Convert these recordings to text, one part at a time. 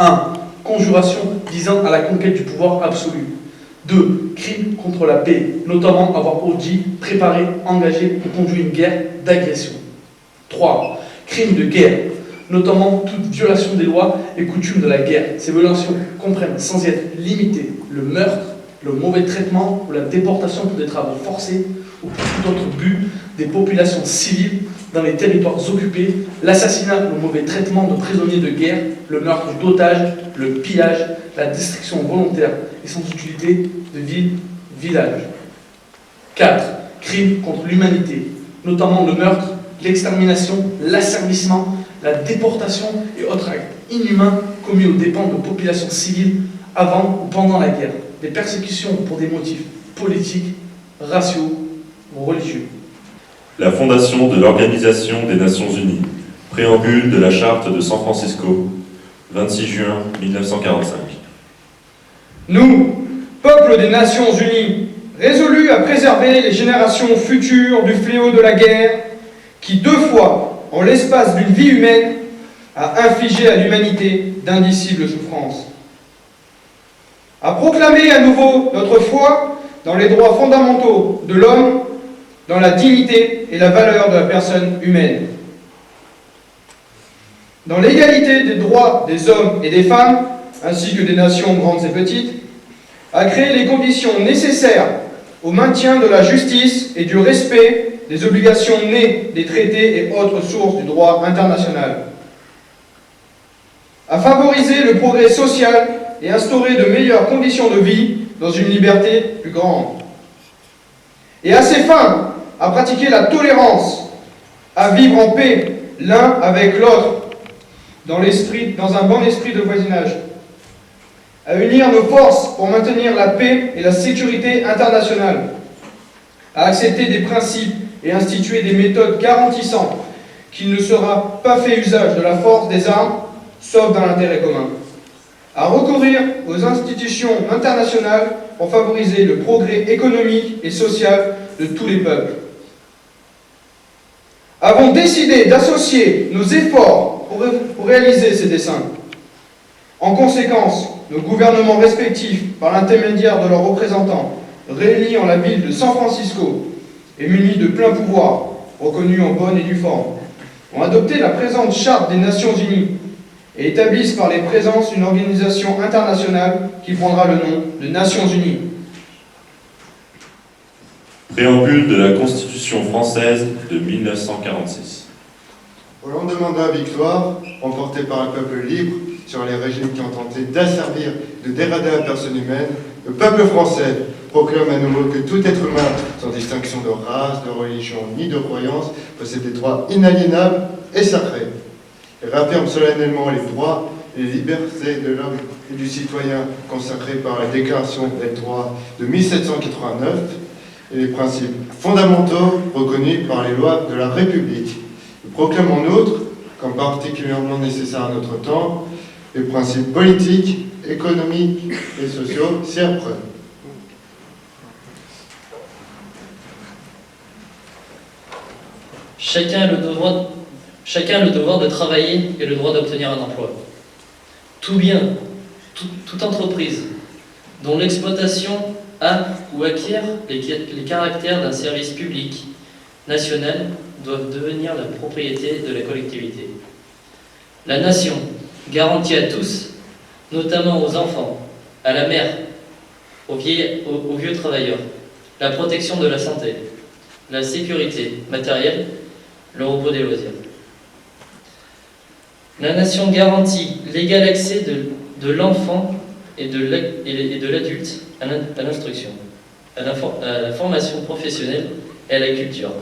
1. Conjuration visant à la conquête du pouvoir absolu. 2. Crime contre la paix, notamment avoir audit, préparé, engagé ou conduit une guerre d'agression. 3. Crime de guerre, notamment toute violation des lois et coutumes de la guerre. Ces violations comprennent, sans y être limitées, le meurtre, le mauvais traitement ou la déportation pour des travaux forcés ou pour tout autre but des populations civiles dans les territoires occupés, l'assassinat ou le mauvais traitement de prisonniers de guerre, le meurtre d'otages, le pillage, la destruction volontaire et sans utilité de villes, villages. 4. Crimes contre l'humanité, notamment le meurtre, l'extermination, l'asservissement, la déportation et autres actes inhumains commis aux dépens de populations civiles avant ou pendant la guerre, des persécutions pour des motifs politiques, raciaux ou religieux. La fondation de l'Organisation des Nations Unies, préambule de la Charte de San Francisco, 26 juin 1945. Nous, peuple des Nations Unies, résolus à préserver les générations futures du fléau de la guerre, qui 2 fois, en l'espace d'une vie humaine, a infligé à l'humanité d'indicibles souffrances. À proclamer à nouveau notre foi dans les droits fondamentaux de l'homme, dans la dignité et la valeur de la personne humaine. Dans l'égalité des droits des hommes et des femmes, ainsi que des nations grandes et petites, à créer les conditions nécessaires au maintien de la justice et du respect des obligations nées des traités et autres sources du droit international, à favoriser le progrès social et instaurer de meilleures conditions de vie dans une liberté plus grande, et à ces fins, à pratiquer la tolérance, à vivre en paix l'un avec l'autre, dans un bon esprit de voisinage, à unir nos forces pour maintenir la paix et la sécurité internationale, à accepter des principes et instituer des méthodes garantissant qu'il ne sera pas fait usage de la force des armes, sauf dans l'intérêt commun, à recourir aux institutions internationales pour favoriser le progrès économique et social de tous les peuples. Avons décidé d'associer nos efforts pour réaliser ces desseins. En conséquence, nos gouvernements respectifs, par l'intermédiaire de leurs représentants, réunis en la ville de San Francisco et munis de pleins pouvoirs, reconnus en bonne et due forme, ont adopté la présente Charte des Nations Unies et établissent par les présences une organisation internationale qui prendra le nom de Nations Unies. Préambule de la Constitution française de 1946. Au lendemain de la victoire, remportée par un peuple libre sur les régimes qui ont tenté d'asservir, de dérader la personne humaine, le peuple français proclame à nouveau que tout être humain, sans distinction de race, de religion ni de croyance, possède des droits inaliénables et sacrés. Il réaffirme solennellement les droits et les libertés de l'homme et du citoyen consacrés par la Déclaration des droits de 1789 et les principes fondamentaux reconnus par les lois de la République. Il proclame en outre, comme particulièrement nécessaire à notre temps, les principes politiques, économiques et sociaux ci-après. Chacun a le devoir de travailler et le droit d'obtenir un emploi. Tout bien, toute entreprise dont l'exploitation a ou acquiert les caractères d'un service public national doivent devenir la propriété de la collectivité. La nation garantit à tous, notamment aux enfants, à la mère, aux vieux travailleurs, la protection de la santé, la sécurité matérielle, le repos des loisirs. La nation garantit l'égal accès de l'enfant et de l'adulte à l'instruction, à la formation professionnelle et à la culture.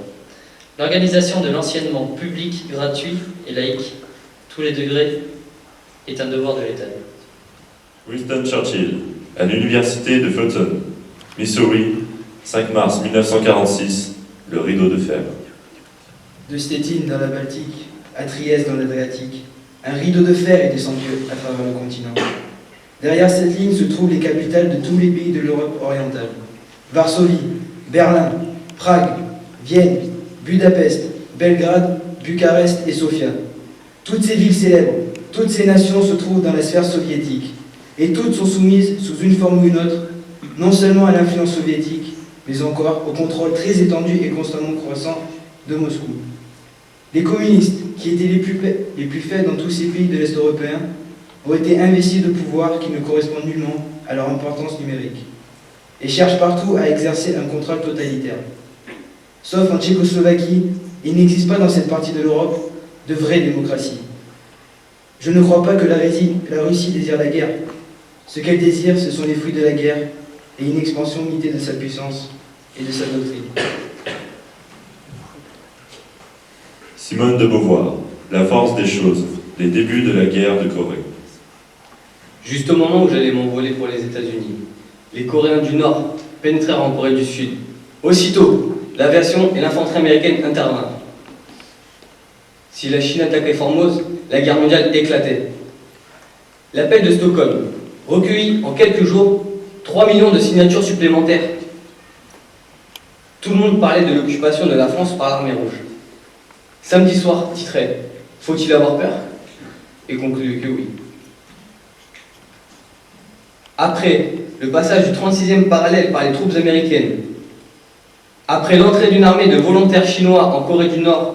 L'organisation de l'enseignement public, gratuit et laïque, tous les degrés, est un devoir de l'État. Winston Churchill, à l'université de Fulton, Missouri, 5 mars 1946, le rideau de fer. De Stettin dans la Baltique à Trieste dans l'Adriatique, un rideau de fer est descendu à travers le continent. Derrière cette ligne se trouvent les capitales de tous les pays de l'Europe orientale. Varsovie, Berlin, Prague, Vienne, Budapest, Belgrade, Bucarest et Sofia. Toutes ces villes célèbres, toutes ces nations se trouvent dans la sphère soviétique, et toutes sont soumises sous une forme ou une autre, non seulement à l'influence soviétique, mais encore au contrôle très étendu et constamment croissant de Moscou. Les communistes, qui étaient les plus faibles dans tous ces pays de l'Est européen, ont été investis de pouvoirs qui ne correspondent nullement à leur importance numérique, et cherchent partout à exercer un contrôle totalitaire. Sauf en Tchécoslovaquie, il n'existe pas dans cette partie de l'Europe de vraie démocratie. Je ne crois pas que la Russie désire la guerre. Ce qu'elle désire, ce sont les fruits de la guerre et une expansion limitée de sa puissance et de sa doctrine. Simone de Beauvoir, La force des choses, les débuts de la guerre de Corée. Juste au moment où j'allais m'envoler pour les États-Unis, les Coréens du Nord pénétrèrent en Corée du Sud. Aussitôt, l'aviation et l'infanterie américaine intervinrent. Si la Chine attaquait Formose, la guerre mondiale éclatait. L'appel de Stockholm recueillit en quelques jours 3 millions de signatures supplémentaires. Tout le monde parlait de l'occupation de la France par l'armée rouge. Samedi soir titrait « Faut-il avoir peur ?» et conclut que oui. Après le passage du 36e parallèle par les troupes américaines, après l'entrée d'une armée de volontaires chinois en Corée du Nord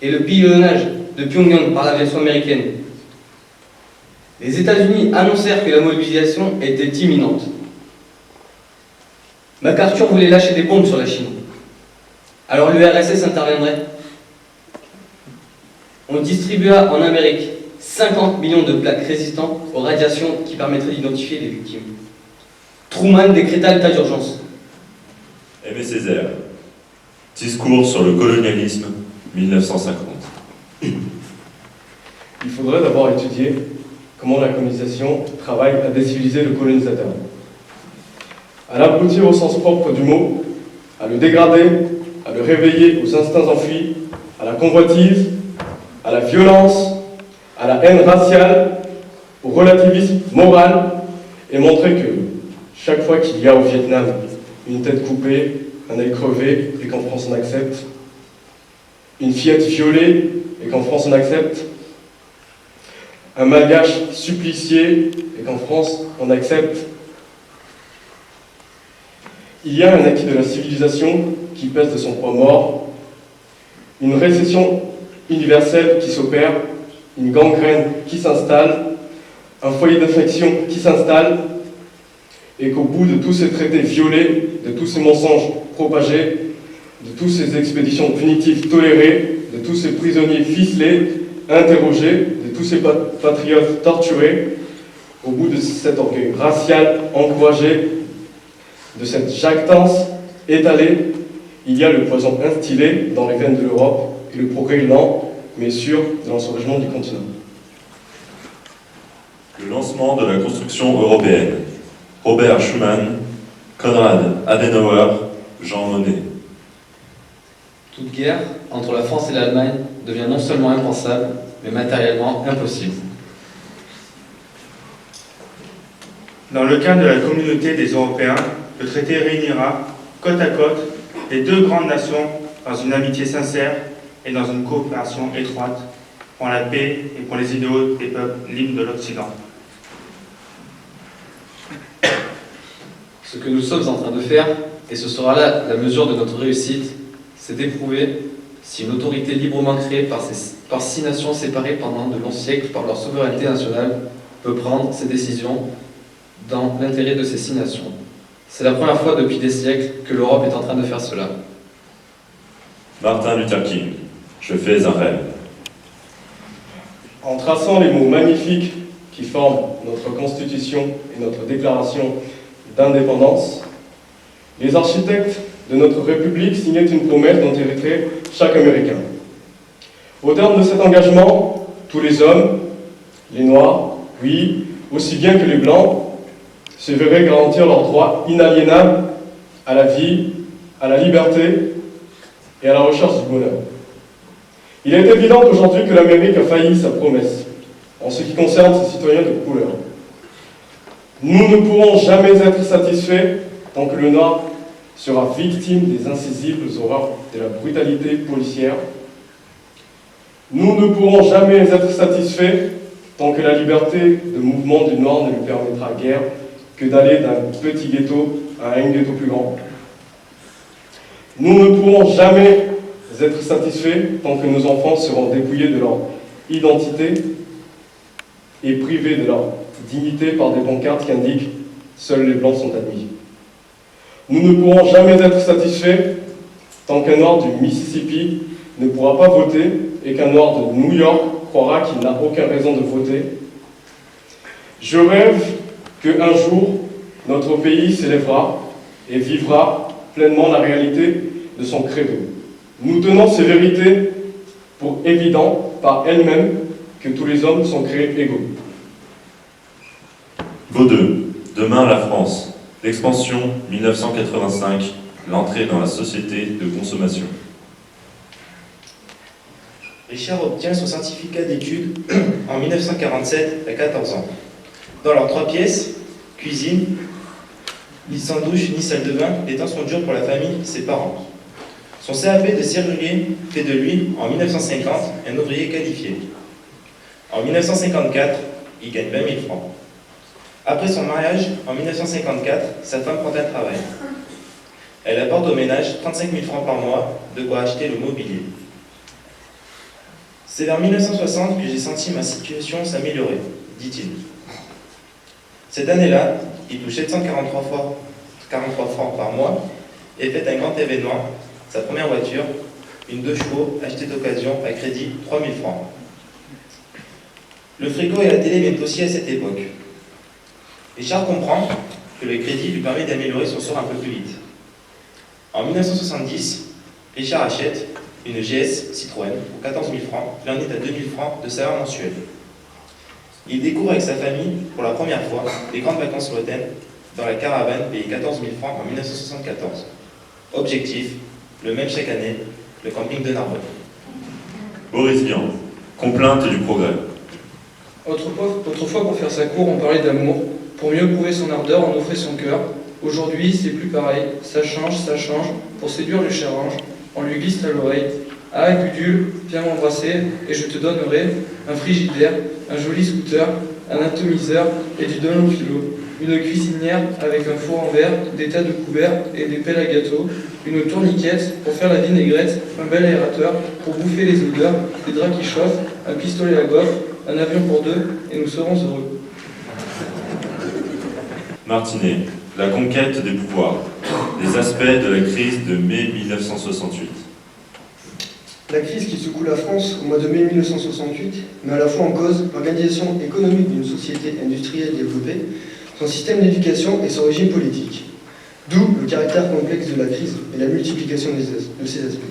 et le pilonnage de Pyongyang par l'aviation américaine, les États-Unis annoncèrent que la mobilisation était imminente. MacArthur voulait lâcher des bombes sur la Chine. Alors l'URSS interviendrait. On distribua en Amérique 50 millions de plaques résistantes aux radiations qui permettraient d'identifier les victimes. Truman décréta l'état d'urgence. Aimé Césaire, Discours sur le colonialisme, 1950. Il faudrait d'abord étudier comment la colonisation travaille à déciviliser le colonisateur, à l'abrutir au sens propre du mot, à le dégrader, à le réveiller aux instincts enfuis, à la convoitise, à la violence, à la haine raciale, au relativisme moral, et montrer que chaque fois qu'il y a au Vietnam une tête coupée, un œil crevé, et qu'en France on accepte, une fillette violée, et qu'en France on accepte, un malgache supplicié, et qu'en France on accepte, il y a un acquis de la civilisation qui pèse de son poids mort, une récession universelle qui s'opère, une gangrène qui s'installe, un foyer d'infection qui s'installe, et qu'au bout de tous ces traités violés, de tous ces mensonges propagés, de toutes ces expéditions punitives tolérées, de tous ces prisonniers ficelés, interrogés, de tous ces patriotes torturés, au bout de cet orgueil racial encouragé, de cette jactance étalée, il y a le poison instillé dans les veines de l'Europe et le progrès lent, mais sûr, de l'ensauvagement du continent. Le lancement de la construction européenne. Robert Schuman, Konrad Adenauer, Jean Monnet. Toute guerre entre la France et l'Allemagne devient non seulement impensable, mais matériellement impossible. Dans le cadre de la communauté des Européens, le traité réunira côte à côte les deux grandes nations dans une amitié sincère et dans une coopération étroite pour la paix et pour les idéaux des peuples libres de l'Occident. Ce que nous sommes en train de faire, et ce sera là la mesure de notre réussite, c'est d'éprouver si une autorité librement créée par 6 nations séparées pendant de longs siècles par leur souveraineté nationale peut prendre ses décisions dans l'intérêt de ces 6 nations. C'est la première fois depuis des siècles que l'Europe est en train de faire cela. Martin Luther King, je fais un rêve. En traçant les mots magnifiques qui forment notre Constitution et notre Déclaration d'indépendance, les architectes de notre République signaient une promesse dont hériterait chaque Américain. Au terme de cet engagement, tous les hommes, les Noirs, oui, aussi bien que les Blancs, se verraient garantir leurs droits inaliénables à la vie, à la liberté et à la recherche du bonheur. Il est évident qu'aujourd'hui que l'Amérique a failli sa promesse en ce qui concerne ses citoyens de couleur. Nous ne pourrons jamais être satisfaits tant que le Nord sera victime des insaisibles horreurs de la brutalité policière. Nous ne pourrons jamais être satisfaits tant que la liberté de mouvement du Nord ne lui permettra guère que d'aller d'un petit ghetto à un ghetto plus grand. Nous ne pourrons jamais être satisfaits tant que nos enfants seront dépouillés de leur identité et privés de leur dignité par des pancartes qui indiquent « Seuls les Blancs sont admis ». Nous ne pourrons jamais être satisfaits tant qu'un Noir du Mississippi ne pourra pas voter et qu'un Noir de New York croira qu'il n'a aucune raison de voter. Je rêve qu'un jour, notre pays s'élèvera et vivra pleinement la réalité de son credo. Nous tenons ces vérités pour évident par elles-mêmes que tous les hommes sont créés égaux. Vaudeux, demain la France, l'expansion 1985, l'entrée dans la société de consommation. Richard obtient son certificat d'études en 1947 à 14 ans. Dans leurs 3 pièces, cuisine, ni sans douche ni salle de bain, les temps sont durs pour la famille, ses parents. Son CAP de serrurier fait de lui, en 1950, un ouvrier qualifié. En 1954, il gagne 20 000 francs. Après son mariage, en 1954, sa femme prend un travail. Elle apporte au ménage 35 000 francs par mois, de quoi acheter le mobilier. C'est vers 1960 que j'ai senti ma situation s'améliorer, dit-il. Cette année-là, il touche 743 francs par mois et fait un grand événement, sa première voiture, une 2 chevaux achetée d'occasion à crédit 3 000 francs. Le frigo et la télé viennent aussi à cette époque. Richard comprend que le crédit lui permet d'améliorer son sort un peu plus vite. En 1970, Richard achète une GS Citroën pour 14 000 francs, il en est à 2 000 francs de salaire mensuel. Il découvre avec sa famille, pour la première fois, les grandes vacances lointaines dans la caravane payée 14 000 francs en 1974. Objectif, le même chaque année, le camping de Narbonne. Boris Vian, complainte du progrès. Autrefois, pour faire sa cour, on parlait d'amour. Pour mieux prouver son ardeur, on offrait son cœur. Aujourd'hui, c'est plus pareil. Ça change. Pour séduire le cher ange, on lui glisse à l'oreille. Ah, Gudule, viens m'embrasser, et je te donnerai un frigidaire, un joli scooter, un atomiseur et du Dunlop-Philo, une cuisinière avec un four en verre, des tas de couverts et des pelles à gâteau, une tourniquette pour faire la vinaigrette, un bel aérateur pour bouffer les odeurs, des draps qui chauffent, un pistolet à goffre, un avion pour 2, et nous serons heureux. Martinet, la conquête des pouvoirs, les aspects de la crise de mai 1968. La crise qui secoue la France au mois de mai 1968 met à la fois en cause l'organisation économique d'une société industrielle développée, son système d'éducation et son régime politique. D'où le caractère complexe de la crise et la multiplication de ces aspects.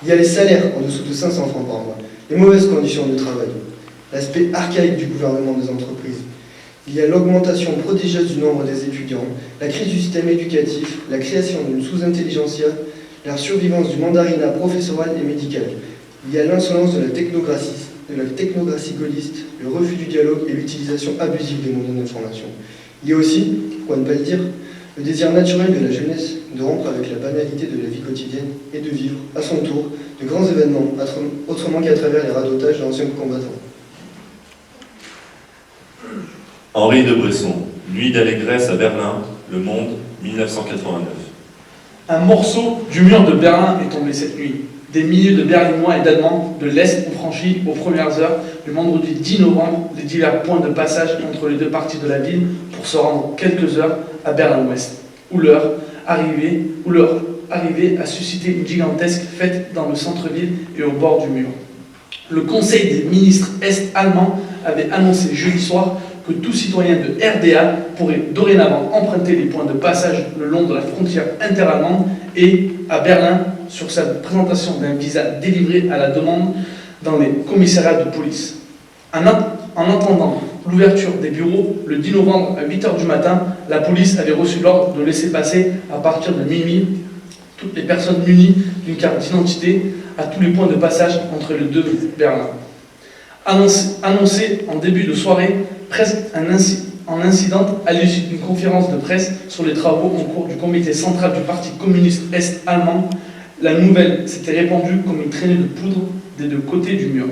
Il y a les salaires en dessous de 500 francs par mois, les mauvaises conditions de travail, l'aspect archaïque du gouvernement des entreprises. Il y a l'augmentation prodigieuse du nombre des étudiants, la crise du système éducatif, la création d'une sous-intelligentsia, la survivance du mandarinat professoral et médical. Il y a l'insolence de la technocratie gaulliste, le refus du dialogue et l'utilisation abusive des moyens d'information. Il y a aussi, pourquoi ne pas le dire, le désir naturel de la jeunesse de rompre avec la banalité de la vie quotidienne et de vivre, à son tour, de grands événements, autrement qu'à travers les radotages d'anciens combattants. Henri de Bresson, Nuit d'allégresse à Berlin, Le Monde, 1989. Un morceau du mur de Berlin est tombé cette nuit. Des milliers de Berlinois et d'Allemands de l'Est ont franchi aux premières heures du vendredi 10 novembre les divers points de passage entre les deux parties de la ville pour se rendre quelques heures à Berlin-Ouest, où leur arrivée a suscité une gigantesque fête dans le centre-ville et au bord du mur. Le Conseil des ministres est-allemands avait annoncé jeudi soir que tout citoyen de RDA pourrait dorénavant emprunter les points de passage le long de la frontière interallemande et à Berlin sur sa présentation d'un visa délivré à la demande dans les commissariats de police. En attendant l'ouverture des bureaux, le 10 novembre à 8 h du matin, la police avait reçu l'ordre de laisser passer à partir de minuit toutes les personnes munies d'une carte d'identité à tous les points de passage entre les deux Berlin. Annoncé en début de soirée, presque en incident à l'issue d'une conférence de presse sur les travaux en cours du comité central du Parti communiste est-allemand, la nouvelle s'était répandue comme une traînée de poudre des deux côtés du mur.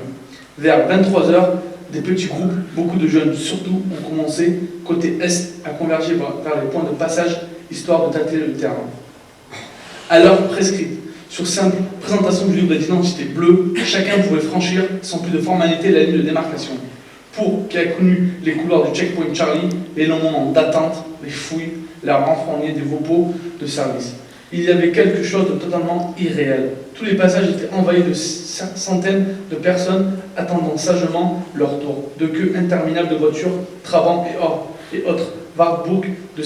Vers 23 h, des petits groupes, beaucoup de jeunes surtout ont commencé, côté Est, à converger vers les points de passage, histoire de tâter le terrain. À l'heure prescrite, sur simple présentation du livre d'identité bleu, chacun pouvait franchir, sans plus de formalité, la ligne de démarcation. Pour qui a connu les couloirs du checkpoint Charlie, les longs moments d'attente, les fouilles, la renfrognée des repos de service. Il y avait quelque chose de totalement irréel. Tous les passages étaient envahis de centaines de personnes attendant sagement leur tour, de queues interminables de voitures, trabants et autres wartburgs de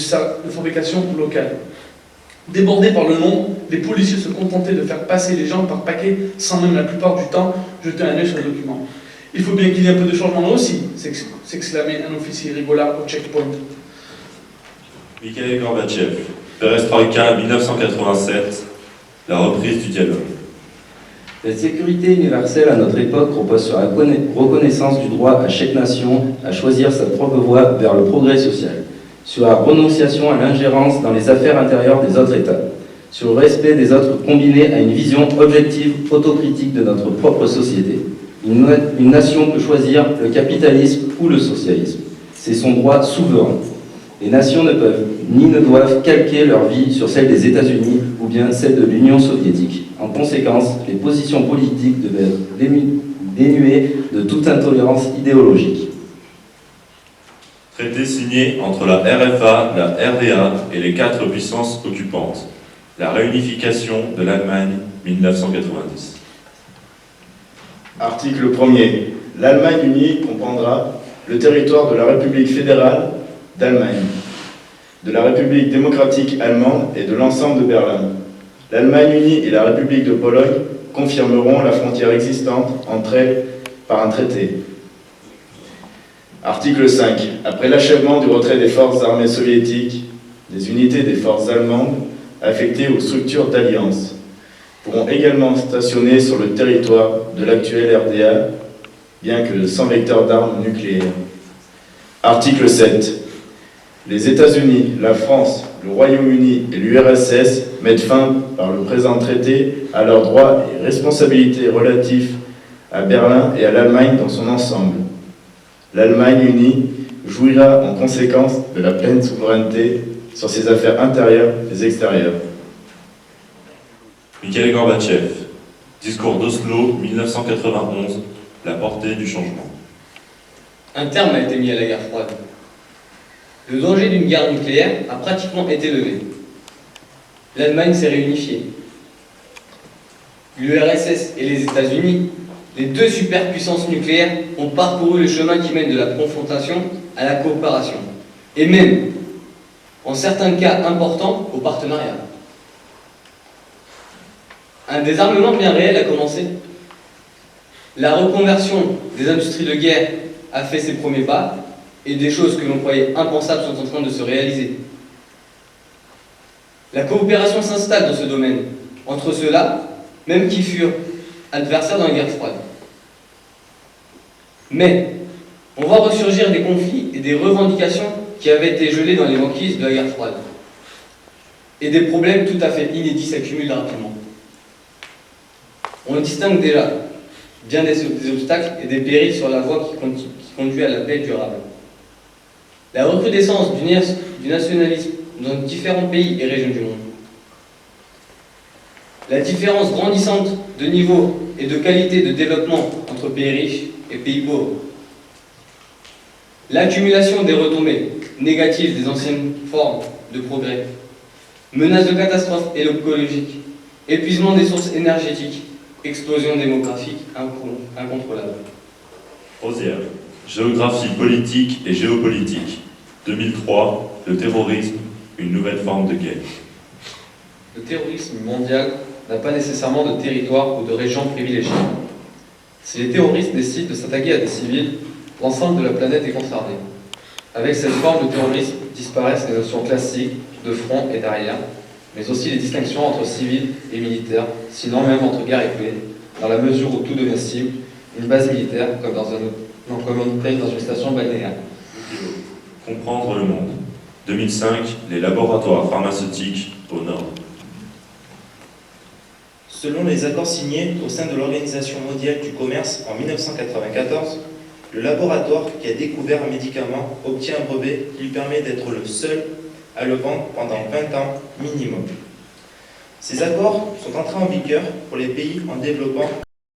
fabrication locale. Débordés par le nombre, les policiers se contentaient de faire passer les gens par paquets sans même la plupart du temps jeter un œil sur les documents. Il faut bien qu'il y ait un peu de changement là aussi, s'exclamait un officier rigolard au checkpoint. Mikhail Gorbatchev, Perestroïka 1987, la reprise du dialogue. La sécurité universelle à notre époque repose sur la reconnaissance du droit à chaque nation à choisir sa propre voie vers le progrès social, sur la renonciation à l'ingérence dans les affaires intérieures des autres États, sur le respect des autres combiné à une vision objective, autocritique de notre propre société. Une nation peut choisir le capitalisme ou le socialisme. C'est son droit souverain. Les nations ne peuvent ni ne doivent calquer leur vie sur celle des États-Unis ou bien celle de l'Union soviétique. En conséquence, les positions politiques devaient être dénuées de toute intolérance idéologique. Traité signé entre la RFA, la RDA et les 4 puissances occupantes. La réunification de l'Allemagne 1990. Article 1er. L'Allemagne unie comprendra le territoire de la République fédérale d'Allemagne, de la République démocratique allemande et de l'ensemble de Berlin. L'Allemagne unie et la République de Pologne confirmeront la frontière existante entre elles par un traité. Article 5. Après l'achèvement du retrait des forces armées soviétiques, des unités des forces allemandes affectées aux structures d'alliance pourront également stationner sur le territoire de l'actuelle RDA, bien que sans vecteur d'armes nucléaires. Article 7. Les États-Unis, la France, le Royaume-Uni et l'URSS mettent fin, par le présent traité, à leurs droits et responsabilités relatifs à Berlin et à l'Allemagne dans son ensemble. L'Allemagne unie jouira en conséquence de la pleine souveraineté sur ses affaires intérieures et extérieures. Mikhail Gorbatchev, discours d'Oslo 1991, la portée du changement. Un terme a été mis à la guerre froide. Le danger d'une guerre nucléaire a pratiquement été levé. L'Allemagne s'est réunifiée. L'URSS et les États-Unis, les 2 superpuissances nucléaires, ont parcouru le chemin qui mène de la confrontation à la coopération, et même, en certains cas importants, au partenariat. Un désarmement bien réel a commencé. La reconversion des industries de guerre a fait ses premiers pas, et des choses que l'on croyait impensables sont en train de se réaliser. La coopération s'installe dans ce domaine, entre ceux-là, même qui furent adversaires dans la guerre froide. Mais, on voit ressurgir des conflits et des revendications qui avaient été gelés dans les banquises de la guerre froide. Et des problèmes tout à fait inédits s'accumulent rapidement. On distingue déjà bien des obstacles et des périls sur la voie qui conduit à la paix durable. La recrudescence du nationalisme dans différents pays et régions du monde. La différence grandissante de niveau et de qualité de développement entre pays riches et pays pauvres. L'accumulation des retombées négatives des anciennes formes de progrès. Menaces de catastrophes écologiques. Épuisement des sources énergétiques. Explosion démographique incontrôlable. Rosière, géographie politique et géopolitique. 2003, le terrorisme, une nouvelle forme de guerre. Le terrorisme mondial n'a pas nécessairement de territoire ou de région privilégiée. Si les terroristes décident de s'attaquer à des civils, l'ensemble de la planète est concerné. Avec cette forme de terrorisme disparaissent les notions classiques de front et d'arrière, mais aussi les distinctions entre civils et militaires, sinon même entre guerre et paix, dans la mesure où tout devient cible, une base militaire comme dans une station balnéaire. Comprendre le monde. 2005, les laboratoires pharmaceutiques au nord. Selon les accords signés au sein de l'Organisation mondiale du commerce en 1994, Le laboratoire qui a découvert un médicament obtient un brevet qui lui permet d'être le seul à le vendre pendant 20 ans minimum. Ces accords sont entrés en vigueur pour les pays en développement